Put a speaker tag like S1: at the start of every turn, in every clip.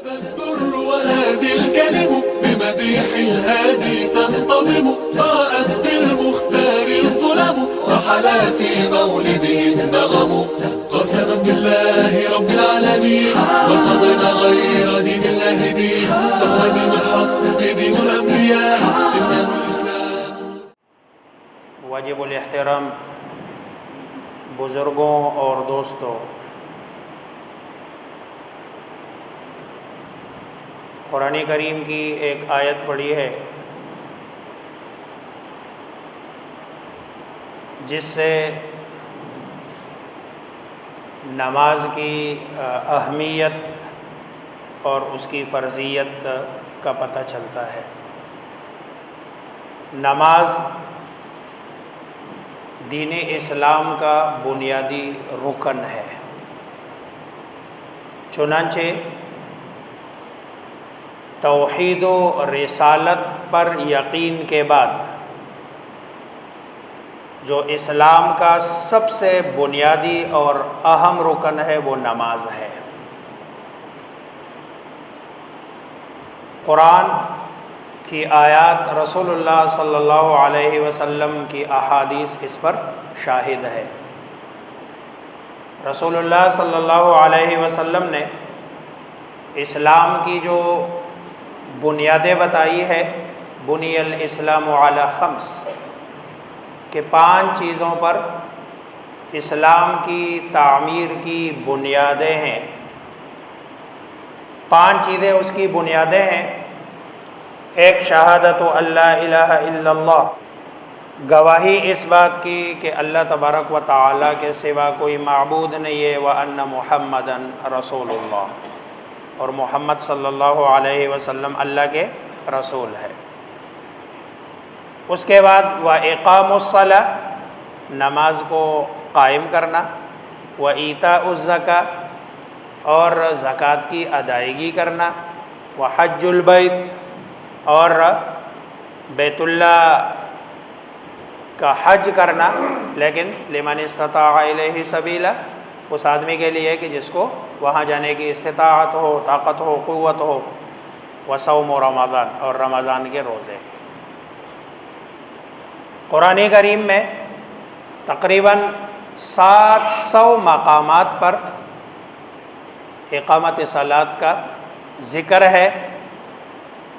S1: Al Durr وهذه الكلم بمديح الهادي تنتظم ضاءت بالمختار الظلم وحلا في مولده النغم قسما بالله رب العالمين وارتضينا غير دين الله دين فهو دين الحق دين الأنبياء إنه الإسلام.
S2: واجب الاحترام بزرگوں اور دوستوں، قرآن کریم کی ایک آیت پڑھی ہے جس سے نماز کی اہمیت اور اس کی فرضیت کا پتہ چلتا ہے۔ نماز دین اسلام کا بنیادی رکن ہے، چنانچہ توحید و رسالت پر یقین کے بعد جو اسلام کا سب سے بنیادی اور اہم رکن ہے وہ نماز ہے۔ قرآن کی آیات، رسول اللہ صلی اللہ علیہ وسلم کی احادیث اس پر شاہد ہے۔ رسول اللہ صلی اللہ علیہ وسلم نے اسلام کی جو بنیادیں بتائی ہے، بنی الاسلام علی خمس، کہ 5 چیزوں پر اسلام کی تعمیر کی بنیادیں ہیں۔ 5 چیزیں اس کی بنیادیں ہیں۔ ایک شہادت اللہ الہ الا اللہ، گواہی اس بات کی کہ اللہ تبارک و تعالیٰ کے سوا کوئی معبود نہیں ہے، وَأَنَّ مُحَمَّدًا رسول اللہ، اور محمد صلی اللہ علیہ وسلم اللہ کے رسول ہے۔ اس کے بعد وَإِقَامُ الصَّلَاةِ، نماز کو قائم کرنا، وَإِيتَاءُ الزَّكَاةِ، اور زکوٰۃ کی ادائیگی کرنا، وَحَجُّ الْبَيْتِ، اور بیت اللہ کا حج کرنا، لیکن لمن استطاع الیہ سبیلا، اس آدمی کے لیے کہ جس کو وہاں جانے کی استطاعت ہو، طاقت ہو، قوت ہو، وصوم رمضان، اور رمضان کے روزے۔ قرآن کریم میں تقریباً 700 مقامات پر اقامت صلاۃ کا ذکر ہے،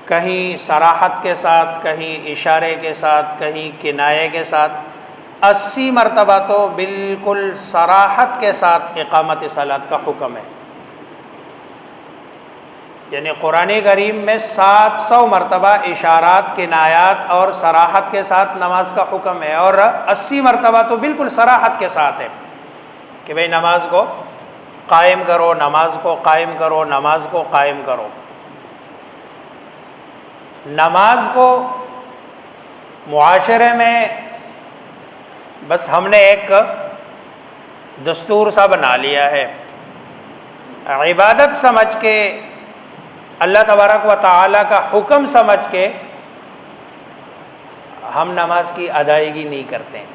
S2: کہیں صراحت کے ساتھ، کہیں اشارے کے ساتھ، کہیں کنایے کے ساتھ۔ 80 مرتبہ تو بالکل صراحت کے ساتھ اقامت صلاۃ کا حکم ہے، یعنی قرآن کریم میں 700 مرتبہ اشارات، کنایات اور صراحت کے ساتھ نماز کا حکم ہے، اور 80 مرتبہ تو بالکل صراحت کے ساتھ ہے کہ بھئی نماز کو قائم کرو، نماز کو قائم کرو، نماز کو قائم کرو۔ نماز کو معاشرے میں بس ہم نے ایک دستور سا بنا لیا ہے، عبادت سمجھ کے، اللہ تبارک و تعالیٰ کا حکم سمجھ کے ہم نماز کی ادائیگی نہیں کرتے ہیں،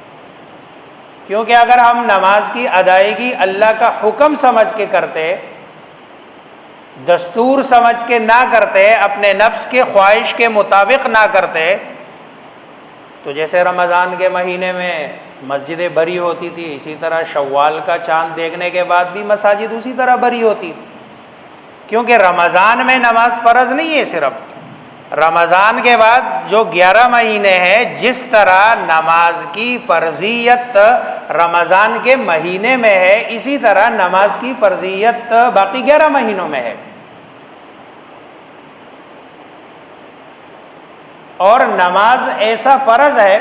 S2: کیونکہ اگر ہم نماز کی ادائیگی اللہ کا حکم سمجھ کے کرتے، دستور سمجھ کے نہ کرتے، اپنے نفس کے خواہش کے مطابق نہ کرتے، تو جیسے رمضان کے مہینے میں مسجدیں بری ہوتی تھی، اسی طرح شوال کا چاند دیکھنے کے بعد بھی مساجد اسی طرح بری ہوتی، کیونکہ رمضان میں نماز فرض نہیں ہے صرف، رمضان کے بعد جو 11 مہینے ہیں، جس طرح نماز کی فرضیت رمضان کے مہینے میں ہے، اسی طرح نماز کی فرضیت باقی 11 مہینوں میں ہے۔ اور نماز ایسا فرض ہے،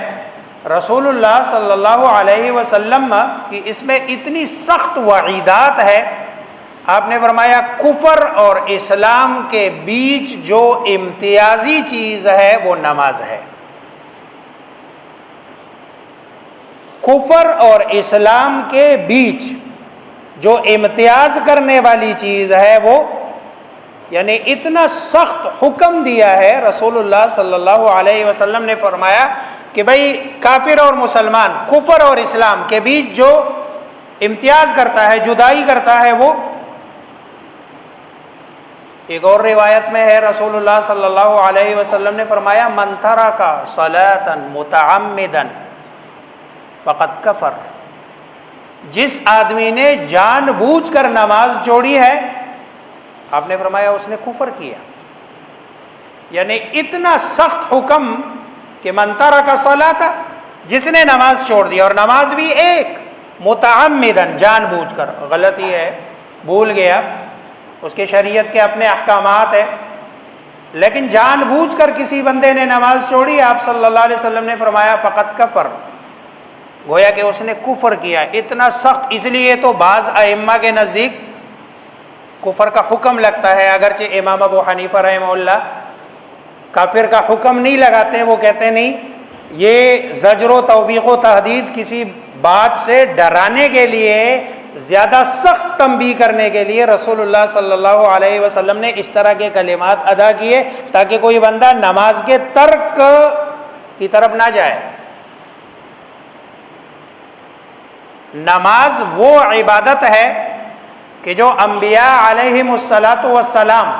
S2: رسول اللہ صلی اللہ علیہ وسلم کی اس میں اتنی سخت وعیدات ہے، آپ نے فرمایا کفر اور اسلام کے بیچ جو امتیازی چیز ہے وہ نماز ہے۔ کفر اور اسلام کے بیچ جو امتیاز کرنے والی چیز ہے وہ، یعنی اتنا سخت حکم دیا ہے رسول اللہ صلی اللہ علیہ وسلم نے فرمایا کہ بھئی کافر اور مسلمان، کفر اور اسلام کے بیچ جو امتیاز کرتا ہے، جدائی کرتا ہے، وہ ایک اور روایت میں ہے رسول اللہ صلی اللہ علیہ وسلم نے فرمایا من ترک صلاۃ متعمدا فقد کفر، جس آدمی نے جان بوجھ کر نماز چھوڑی ہے، آپ نے فرمایا اس نے کفر کیا۔ یعنی اتنا سخت حکم کہ من ترک صلاۃ، جس نے نماز چھوڑ دی، اور نماز بھی ایک متعمدن، جان بوجھ کر، غلطی ہے، بھول گیا، اس کے شریعت کے اپنے احکامات ہیں، لیکن جان بوجھ کر کسی بندے نے نماز چھوڑی، آپ صلی اللہ علیہ وسلم نے فرمایا فقط کفر، گویا کہ اس نے کفر کیا۔ اتنا سخت، اس لیے تو بعض ائمہ کے نزدیک کفر کا حکم لگتا ہے، اگرچہ امام ابو حنیفہ رحمہ اللہ کافر کا حکم نہیں لگاتے، وہ کہتے نہیں، یہ زجر و توبیخ و تحدید کسی بات سے ڈرانے کے لیے، زیادہ سخت تنبیہ کرنے کے لیے رسول اللہ صلی اللہ علیہ وسلم نے اس طرح کے کلمات ادا کیے تاکہ کوئی بندہ نماز کے ترک کی طرف نہ جائے۔ نماز وہ عبادت ہے کہ جو انبیاء علیہم الصلاۃ والسلام،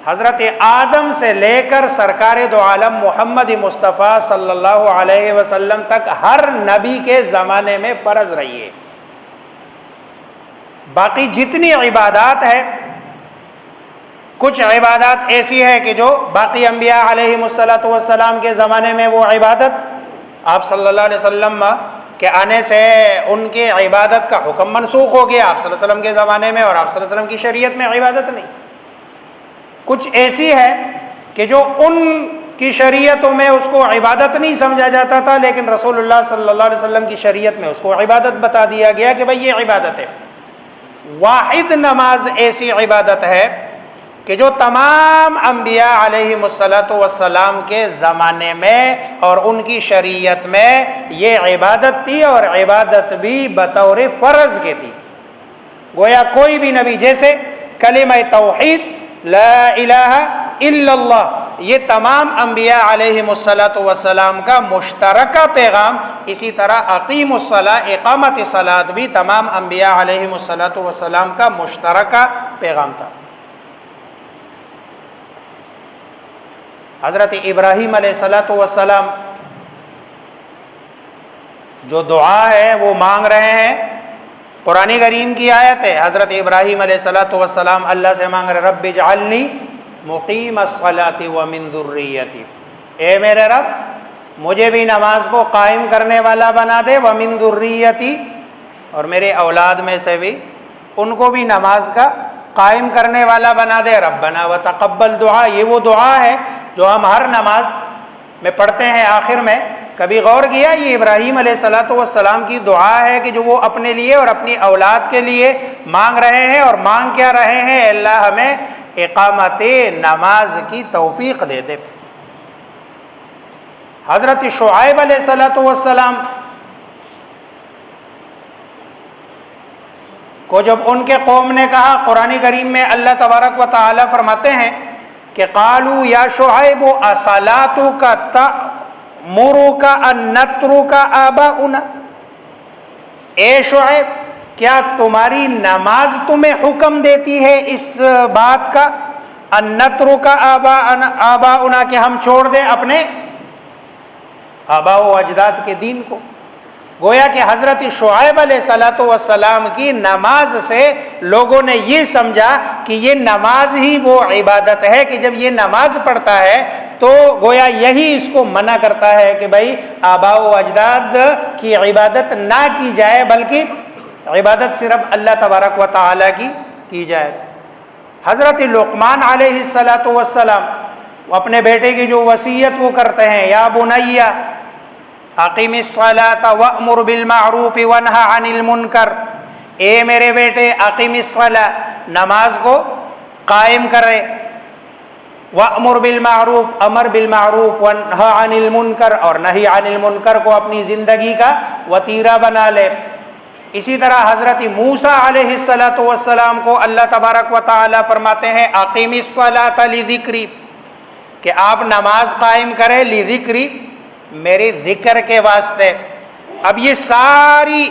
S2: حضرت آدم سے لے کر سرکار دو عالم محمد مصطفیٰ صلی اللہ علیہ وسلم تک ہر نبی کے زمانے میں فرض رہی ہے۔ باقی جتنی عبادات ہے، کچھ عبادات ایسی ہے کہ جو باقی انبیاء علیہم الصلاۃ والسلام کے زمانے میں وہ عبادت، آپ صلی اللہ علیہ وسلم کے آنے سے ان کے عبادت کا حکم منسوخ ہو گیا آپ صلی اللہ علیہ وسلم کے زمانے میں، اور آپ صلی اللہ علیہ وسلم کی شریعت میں عبادت نہیں۔ کچھ ایسی ہے کہ جو ان کی شریعتوں میں اس کو عبادت نہیں سمجھا جاتا تھا، لیکن رسول اللہ صلی اللہ علیہ وسلم کی شریعت میں اس کو عبادت بتا دیا گیا کہ بھئی یہ عبادت ہے۔ واحد نماز ایسی عبادت ہے کہ جو تمام انبیاء علیہم الصلاۃ والسلام کے زمانے میں اور ان کی شریعت میں یہ عبادت تھی، اور عبادت بھی بطور فرض کے تھی۔ گویا کوئی بھی نبی، جیسے کلمہ توحید لا الہ الا اللہ، یہ تمام انبیاء علیہم الصلاۃ والسلام کا مشترکہ پیغام، اسی طرح اقیم الصلاۃ، اقامت صلاۃ بھی تمام انبیاء علیہم الصلاۃ والسلام کا مشترکہ پیغام تھا۔ حضرت ابراہیم علیہ الصلاۃ والسلام جو دعا ہے وہ مانگ رہے ہیں، قرآن کریم کی آیت ہے، حضرت ابراہیم علیہ الصلاۃ والسلام اللہ سے مانگ رہے، رب اجعلنی مقیم الصلاۃ ومن ذریتی، اے میرے رب مجھے بھی نماز کو قائم کرنے والا بنا دے، ومن ذریتی، اور میرے اولاد میں سے بھی ان کو بھی نماز کا قائم کرنے والا بنا دے۔ ربنا وتقبل دعا، یہ وہ دعا ہے جو ہم ہر نماز میں پڑھتے ہیں آخر میں۔ کبھی غور کیا یہ ابراہیم علیہ الصلاۃ والسلام کی دعا ہے کہ جو وہ اپنے لیے اور اپنی اولاد کے لیے مانگ رہے ہیں، اور مانگ کیا رہے ہیں؟ اللہ ہمیں اقامت نماز کی توفیق دے دے۔ حضرت شعیب علیہ الصلاۃ والسلام کو جب ان کے قوم نے کہا، قرآن کریم میں اللہ تبارک و تعالی فرماتے ہیں کہ قالوا یا شعیب اصلاتک تأمرک ان نترک آباؤنا، اے شعیب کیا تمہاری نماز تمہیں حکم دیتی ہے اس بات کا، ان نترک آباؤنا، کہ ہم چھوڑ دیں اپنے آباء و اجداد کے دین کو۔ گویا کہ حضرت شعیب علیہ الصلاۃ والسلام کی نماز سے لوگوں نے یہ سمجھا کہ یہ نماز ہی وہ عبادت ہے کہ جب یہ نماز پڑھتا ہے تو گویا یہی اس کو منع کرتا ہے کہ بھائی آباء و اجداد کی عبادت نہ کی جائے، بلکہ عبادت صرف اللہ تبارک و تعالیٰ کی جائے۔ حضرت لقمان علیہ الصلاۃ والسلام اپنے بیٹے کی جو وصیت وہ کرتے ہیں، یا بنیہ اقیم الصلاۃ وامر بالمعروف وانہ عن المنکر، اے میرے بیٹے اقیم الصلاۃ، نماز کو قائم کرے، وامر بالمعروف، امر بالمعروف، وانہ عن المنکر، اور نہی عن المنکر کو اپنی زندگی کا وتیرہ بنا لے۔ اسی طرح حضرت موسیٰ علیہ الصلاۃ والسلام کو اللہ تبارک و تعالی فرماتے ہیں اقیم الصلاۃ لذکری، کہ آپ نماز قائم کریں، لذکری، میرے ذکر کے واسطے۔ اب یہ ساری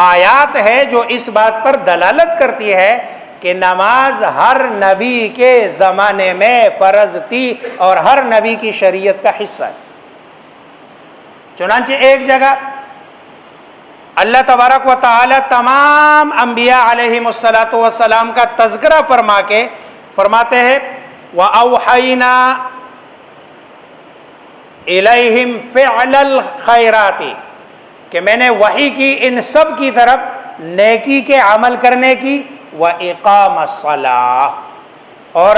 S2: آیات ہے جو اس بات پر دلالت کرتی ہے کہ نماز ہر نبی کے زمانے میں فرض تھی اور ہر نبی کی شریعت کا حصہ ہے۔ چنانچہ ایک جگہ اللہ تبارک و تعالی تمام انبیاء علیہم الصلاۃ والسلام کا تذکرہ فرما کے فرماتے ہیں وَأَوْحَيْنَا إِلَيْهِمْ فِعْلَ الْخَيْرَاتِ، کہ میں نے وحی کی ان سب کی طرف نیکی کے عمل کرنے کی، وَإِقَامَ الصَّلَاةِ اور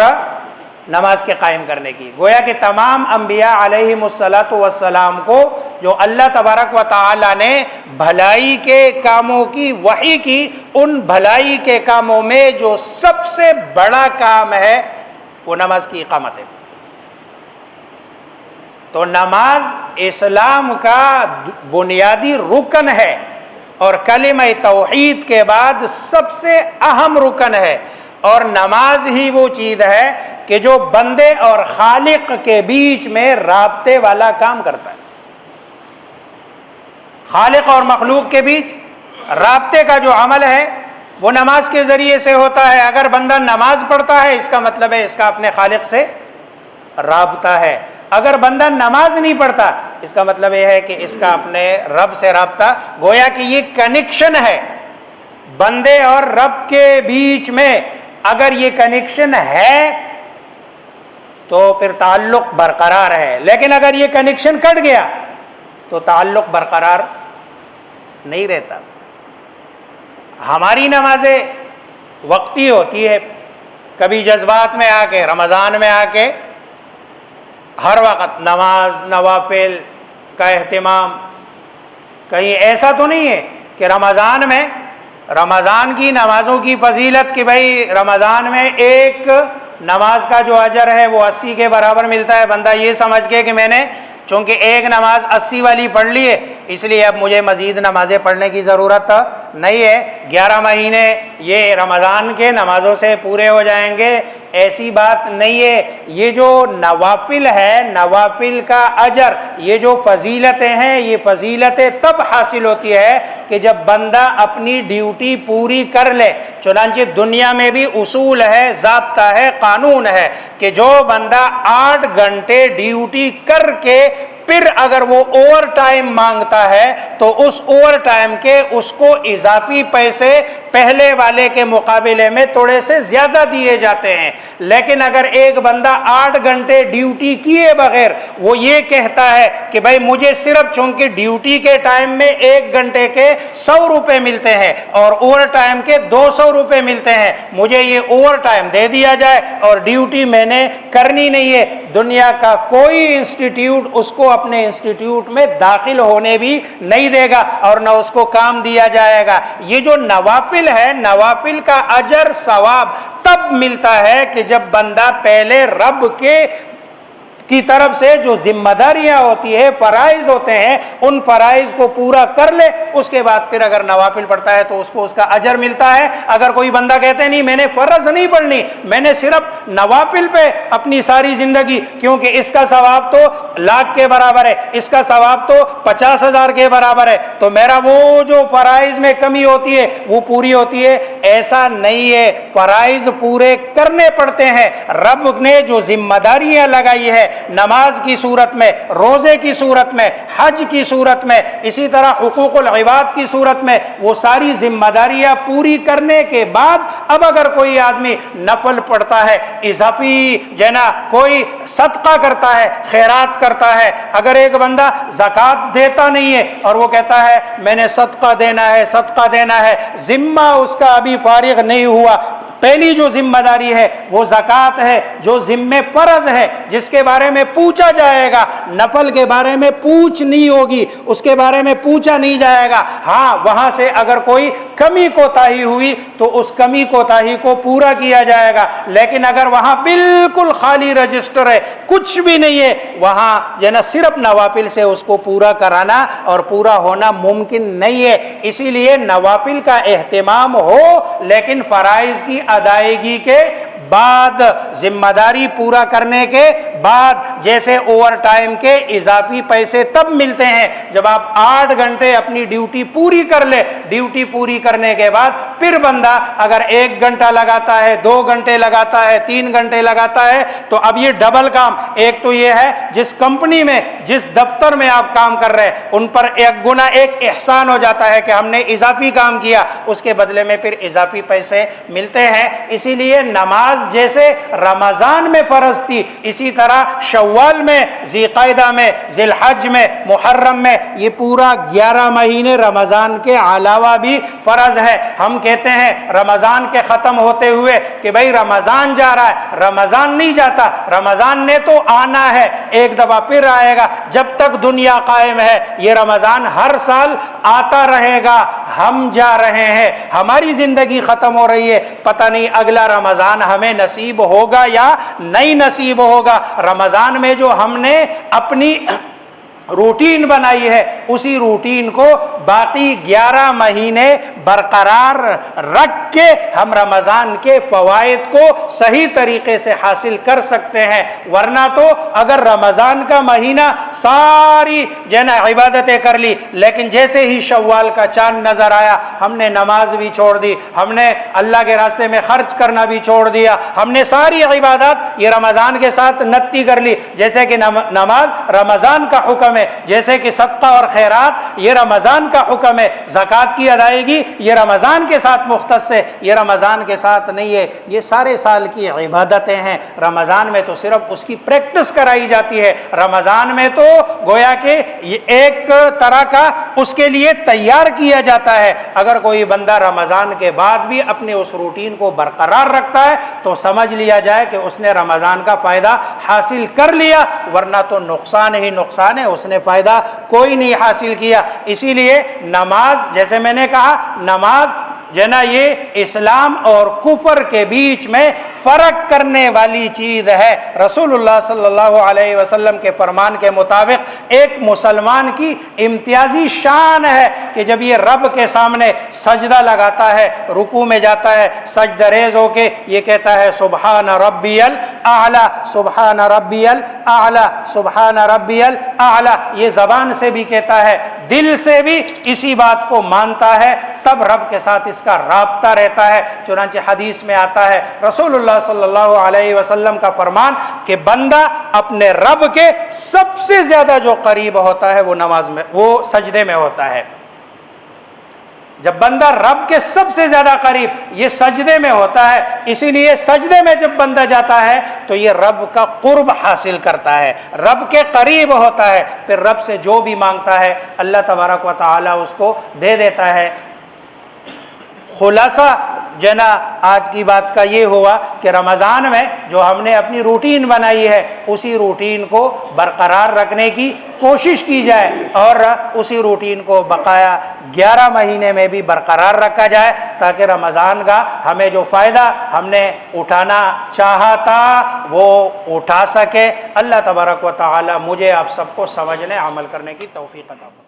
S2: نماز کے قائم کرنے کی۔ گویا کہ تمام انبیاء علیہم الصلاۃ والسلام کو جو اللہ تبارک و تعالی نے بھلائی کے کاموں کی وحی کی، ان بھلائی کے کاموں میں جو سب سے بڑا کام ہے وہ نماز کی اقامت ہے۔ تو نماز اسلام کا بنیادی رکن ہے اور کلمہ توحید کے بعد سب سے اہم رکن ہے، اور نماز ہی وہ چیز ہے کہ جو بندے اور خالق کے بیچ میں رابطے والا کام کرتا ہے۔ خالق اور مخلوق کے بیچ رابطے کا جو عمل ہے وہ نماز کے ذریعے سے ہوتا ہے۔ اگر بندہ نماز پڑھتا ہے اس کا مطلب ہے اس کا اپنے خالق سے رابطہ ہے۔ اگر بندہ نماز نہیں پڑھتا اس کا مطلب یہ ہے کہ اس کا اپنے رب سے رابطہ، گویا کہ یہ کنیکشن ہے بندے اور رب کے بیچ میں۔ اگر یہ کنیکشن ہے تو پھر تعلق برقرار ہے، لیکن اگر یہ کنیکشن کٹ گیا تو تعلق برقرار نہیں رہتا۔ ہماری نمازیں وقتی ہوتی ہے، کبھی جذبات میں آ کے، رمضان میں آ کے ہر وقت نماز نوافل کا اہتمام۔ کہیں ایسا تو نہیں ہے کہ رمضان کی نمازوں کی فضیلت کہ بھائی رمضان میں ایک نماز کا جو اجر ہے وہ 80 کے برابر ملتا ہے، بندہ یہ سمجھ کے کہ میں نے چونکہ ایک نماز 80 والی پڑھ لی ہے اس لیے اب مجھے مزید نمازیں پڑھنے کی ضرورت نہیں ہے، 11 مہینے یہ رمضان کے نمازوں سے پورے ہو جائیں گے، ایسی بات نہیں ہے۔ یہ جو نوافل ہے، نوافل کا اجر، یہ جو فضیلتیں ہیں، یہ فضیلتیں تب حاصل ہوتی ہے کہ جب بندہ اپنی ڈیوٹی پوری کر لے۔ چنانچہ دنیا میں بھی اصول ہے، ضابطہ ہے، قانون ہے کہ جو بندہ 8 گھنٹے ڈیوٹی کر کے پھر اگر وہ اوور ٹائم مانگتا ہے تو اس اوور ٹائم کے اس کو اضافی پیسے پہلے والے کے مقابلے میں تھوڑے سے زیادہ دیے جاتے ہیں۔ لیکن اگر ایک بندہ 8 گھنٹے ڈیوٹی کیے بغیر وہ یہ کہتا ہے کہ بھائی مجھے صرف چونکہ ڈیوٹی کے ٹائم میں 1 گھنٹے کے 100 روپے ملتے ہیں اور اوور ٹائم کے 200 روپے ملتے ہیں، مجھے یہ اوور ٹائم دے دیا جائے اور ڈیوٹی میں نے کرنی نہیں ہے، دنیا کا کوئی انسٹیٹیوٹ اس کو اپنے انسٹیٹیوٹ میں داخل ہونے بھی نہیں دے گا اور نہ اس کو کام دیا جائے گا۔ یہ جو نوافل ہے، نوافل کا اجر ثواب تب ملتا ہے کہ جب بندہ پہلے رب کی طرف سے جو ذمہ داریاں ہوتی ہے، فرائض ہوتے ہیں، ان فرائض کو پورا کر لے، اس کے بعد پھر اگر نوافل پڑھتا ہے تو اس کو اس کا اجر ملتا ہے۔ اگر کوئی بندہ کہتے نہیں میں نے فرض نہیں پڑھنی، میں نے صرف نوافل پہ اپنی ساری زندگی، کیونکہ اس کا ثواب تو 1,00,000 کے برابر ہے، اس کا ثواب تو 50,000 کے برابر ہے، تو میرا وہ جو فرائض میں کمی ہوتی ہے وہ پوری ہوتی ہے، ایسا نہیں ہے۔ فرائض پورے کرنے پڑتے ہیں۔ رب نے جو ذمہ داریاں لگائی ہے نماز کی صورت میں، روزے کی صورت میں، حج کی صورت میں، اسی طرح حقوق العباد کی صورت میں، وہ ساری ذمہ داریاں پوری کرنے کے بعد اب اگر کوئی آدمی نفل پڑھتا ہے، اضافی جنا کوئی صدقہ کرتا ہے، خیرات کرتا ہے، اگر ایک بندہ زکوٰۃ دیتا نہیں ہے اور وہ کہتا ہے میں نے صدقہ دینا ہے، صدقہ دینا ہے، ذمہ اس کا ابھی فارغ نہیں ہوا۔ پہلی جو ذمہ داری ہے وہ زکوٰۃ ہے، جو ذمہ فرض ہے، جس کے بارے میں پوچھا جائے گا۔ نفل کے بارے میں پوچھ نہیں ہوگی، اس کے بارے میں پوچھا نہیں جائے گا۔ ہاں وہاں سے اگر کوئی کمی کوتاہی ہوئی تو اس کمی کوتاہی کو پورا کیا جائے گا، لیکن اگر وہاں بالکل خالی رجسٹر ہے، کچھ بھی نہیں ہے، وہاں صرف نوافل سے اس کو پورا کرانا اور پورا ہونا ممکن نہیں ہے۔ اسی لیے نوافل کا اہتمام ہو، لیکن فرائض کی ادائیگی کے بعد، ذمہ داری پورا کرنے کے بعد جیسے اوور ٹائم کے اضافی پیسے تب ملتے ہیں جب آپ 8 گھنٹے اپنی ڈیوٹی پوری کر لے. ڈیوٹی پوری کرنے کے بعد پھر بندہ اگر 1 گھنٹہ لگاتا ہے، 2 گھنٹے لگاتا ہے، 3 گھنٹے لگاتا ہے، تو اب یہ ڈبل کام. ایک تو یہ ہے جس کمپنی میں، جس دفتر میں آپ کام کر رہے ہیں ان پر 1 گنا 1 احسان ہو جاتا ہے کہ ہم نے اضافی کام کیا، اس کے بدلے میں پھر اضافی پیسے ملتے ہیں. اسی لیے نماز جیسے رمضان میں فرض تھی، اسی طرح شوال میں، ذی قعدہ میں، ذی الحج میں، محرم میں، یہ پورا 11 مہینے رمضان کے علاوہ بھی فرض ہے. ہم کہتے ہیں رمضان کے ختم ہوتے ہوئے کہ بھائی رمضان جا رہا ہے، رمضان نہیں جاتا. رمضان نے تو آنا ہے، ایک دفعہ پھر آئے گا. جب تک دنیا قائم ہے یہ رمضان ہر سال آتا رہے گا. ہم جا رہے ہیں، ہماری زندگی ختم ہو رہی ہے، پتہ نہیں اگلا رمضان ہمیں نصیب ہوگا یا نہیں نصیب ہوگا. رمضان میں جو ہم نے اپنی روٹین بنائی ہے اسی روٹین کو باقی 11 مہینے برقرار رکھ کے ہم رمضان کے فوائد کو صحیح طریقے سے حاصل کر سکتے ہیں. ورنہ تو اگر رمضان کا مہینہ ساری عبادتیں کر لی، لیکن جیسے ہی شوال کا چاند نظر آیا ہم نے نماز بھی چھوڑ دی، ہم نے اللہ کے راستے میں خرچ کرنا بھی چھوڑ دیا، ہم نے ساری عبادات یہ رمضان کے ساتھ نتی کر لی. جیسے کہ نماز رمضان کا حکم ہے، جیسے کہ صدقہ اور خیرات یہ رمضان کا حکم ہے، زکوٰۃ کی ادائیگی یہ رمضان کے ساتھ مختص ہے، یہ رمضان کے ساتھ نہیں ہے. یہ سارے سال کی عبادتیں ہیں، رمضان میں تو صرف اس کی پریکٹس کرائی جاتی ہے. رمضان میں تو گویا کہ یہ ایک طرح کا اس کے لیے تیار کیا جاتا ہے. اگر کوئی بندہ رمضان کے بعد بھی اپنے اس روٹین کو برقرار رکھتا ہے تو سمجھ لیا جائے کہ اس نے رمضان کا فائدہ حاصل کر لیا، ورنہ تو نقصان ہی نقصان ہے، اس نے فائدہ کوئی نہیں حاصل کیا. اسی لیے نماز، جیسے میں نے کہا، نماز یہ اسلام اور کفر کے بیچ میں فرق کرنے والی چیز ہے. رسول اللہ صلی اللہ علیہ وسلم کے فرمان کے مطابق ایک مسلمان کی امتیازی شان ہے کہ جب یہ رب کے سامنے سجدہ لگاتا ہے، رکوع میں جاتا ہے، سجدہ ریز ہو کے یہ کہتا ہے سبحان ربی الاعلی، سبحان ربی الاعلی، سبحان ربی الاعلی. یہ زبان سے بھی کہتا ہے، دل سے بھی اسی بات کو مانتا ہے، تب رب کے ساتھ اس کا رابطہ رہتا ہے. چنانچہ حدیث میں آتا ہے رسول اللہ صلی اللہ علیہ وسلم کا فرمان کہ بندہ اپنے رب کے سب سے زیادہ جو قریب ہوتا ہے وہ نماز میں، وہ سجدے میں ہوتا ہے. جب بندہ رب کے سب سے زیادہ قریب یہ سجدے میں ہوتا ہے، اسی لیے سجدے میں جب بندہ جاتا ہے تو یہ رب کا قرب حاصل کرتا ہے، رب کے قریب ہوتا ہے. پھر رب سے جو بھی مانگتا ہے اللہ تبارک و تعالی اس کو دے دیتا ہے. خلاصہ آج کی بات کا یہ ہوا کہ رمضان میں جو ہم نے اپنی روٹین بنائی ہے اسی روٹین کو برقرار رکھنے کی کوشش کی جائے اور اسی روٹین کو بقایا 11 مہینے میں بھی برقرار رکھا جائے تاکہ رمضان کا ہمیں جو فائدہ ہم نے اٹھانا چاہا تھا وہ اٹھا سکے. اللہ تبارک و تعالی مجھے آپ سب کو سمجھنے عمل کرنے کی توفیق عطا فرمائے.